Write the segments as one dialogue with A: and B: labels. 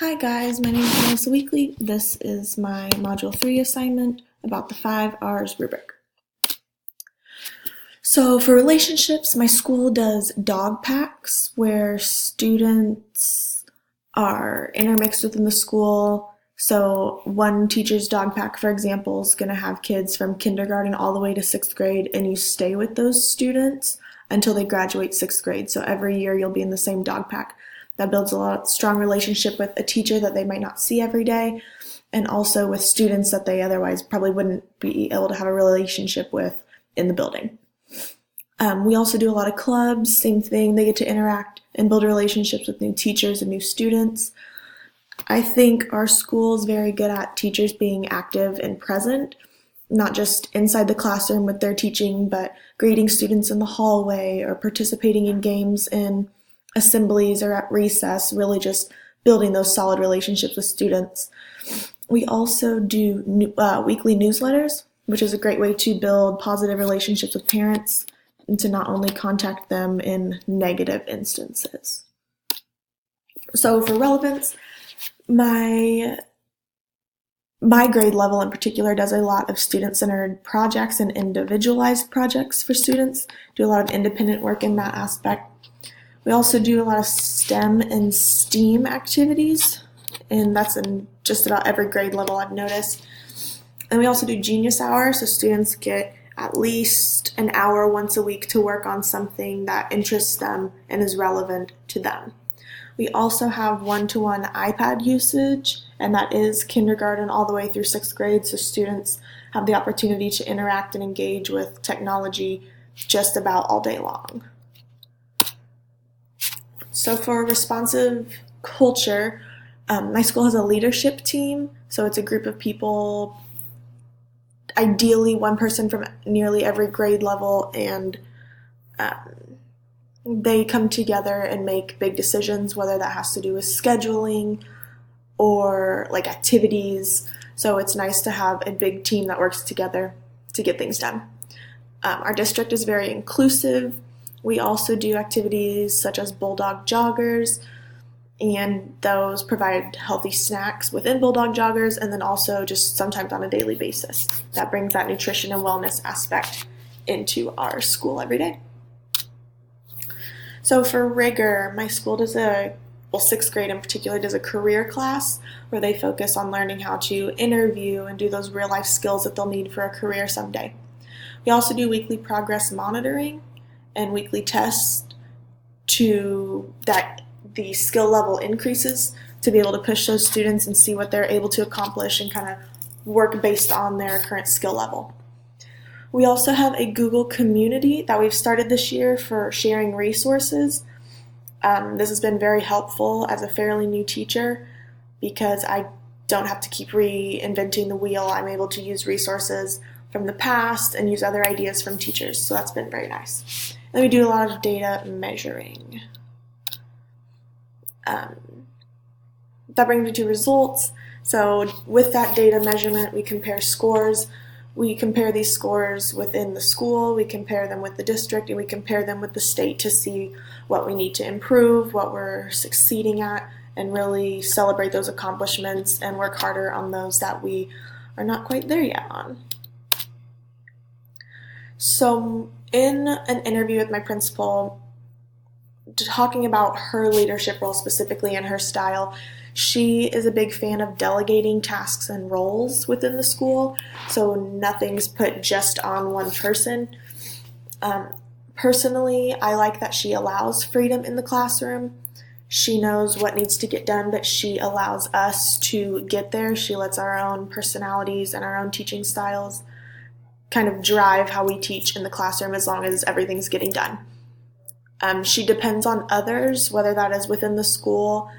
A: Hi guys, my name is Melissa Weekly. This is my Module 3 assignment about the 5 R's rubric. So for relationships, my school does dog packs where students are intermixed within the school. So one teacher's dog pack, for example, is going to have kids from kindergarten all the way to 6th grade, and you stay with those students until they graduate 6th grade. So every year you'll be in the same dog pack. That builds a strong relationship with a teacher that they might not see every day, and also with students that they otherwise probably wouldn't be able to have a relationship with in the building. We also do a lot of clubs, same thing. They get to interact and build relationships with new teachers and new students. I think our school is very good at teachers being active and present, not just inside the classroom with their teaching, but greeting students in the hallway or participating in games in assemblies or at recess, really just building those solid relationships with students. We also do weekly newsletters, which is a great way to build positive relationships with parents and to not only contact them in negative instances. So for relevance, my grade level in particular does a lot of student-centered projects and individualized projects for students, do a lot of independent work in that aspect. We also do a lot of STEM and STEAM activities, and that's in just about every grade level I've noticed. And we also do Genius Hour, so students get at least an hour once a week to work on something that interests them and is relevant to them. We also have one-to-one iPad usage, and that is kindergarten all the way through 6th grade, so students have the opportunity to interact and engage with technology just about all day long. So for responsive culture, my school has a leadership team, so it's a group of people, ideally one person from nearly every grade level, and they come together and make big decisions, whether that has to do with scheduling or like activities. So it's nice to have a big team that works together to get things done. Our district is very inclusive. We also do activities such as Bulldog Joggers, and those provide healthy snacks within Bulldog Joggers, and then also just sometimes on a daily basis. That brings that nutrition and wellness aspect into our school every day. So for rigor, my school does 6th grade in particular does a career class where they focus on learning how to interview and do those real life skills that they'll need for a career someday. We also do weekly progress monitoring and weekly tests to that the skill level increases to be able to push those students and see what they're able to accomplish and kind of work based on their current skill level. We also have a Google community that we've started this year for sharing resources. This has been very helpful as a fairly new teacher because I don't have to keep reinventing the wheel. I'm able to use resources from the past and use other ideas from teachers, so that's been very nice. And we do a lot of data measuring. That brings me to results. So with that data measurement, we compare scores. We compare these scores within the school, we compare them with the district, and we compare them with the state to see what we need to improve, what we're succeeding at, and really celebrate those accomplishments and work harder on those that we are not quite there yet on. So in an interview with my principal, talking about her leadership role specifically and her style, she is a big fan of delegating tasks and roles within the school, so nothing's put just on one person. Personally, I like that she allows freedom in the classroom. She knows what needs to get done, but she allows us to get there. She lets our own personalities and our own teaching styles kind of drive how we teach in the classroom as long as everything's getting done. She depends on others, whether that is within the school,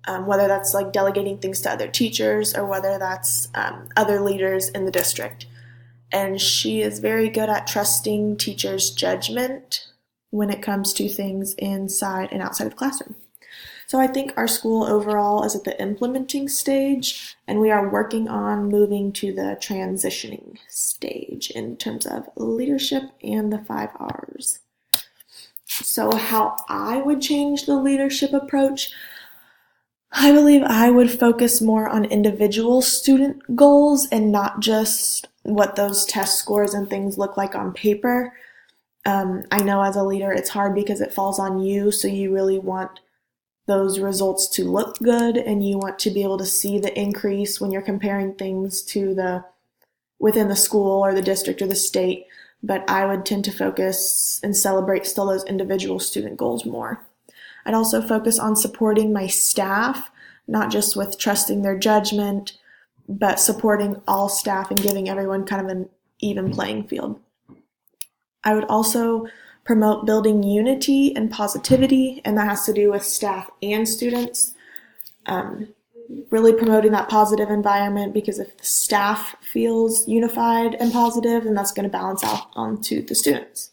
A: whether that's like delegating things to other teachers, or whether that's other leaders in the district. And she is very good at trusting teachers' judgment when it comes to things inside and outside of the classroom. So I think our school overall is at the implementing stage, and we are working on moving to the transitioning stage in terms of leadership and the 5 R's. So how I would change the leadership approach, I believe I would focus more on individual student goals and not just what those test scores and things look like on paper. I know as a leader it's hard because it falls on you, so you really want those results to look good and you want to be able to see the increase when you're comparing things to the within the school or the district or the state. But I would tend to focus and celebrate still those individual student goals more. I'd also focus on supporting my staff, not just with trusting their judgment, but supporting all staff and giving everyone kind of an even playing field. I would also promote building unity and positivity, and that has to do with staff and students. Really promoting that positive environment, because if the staff feels unified and positive, then that's going to balance out onto the students.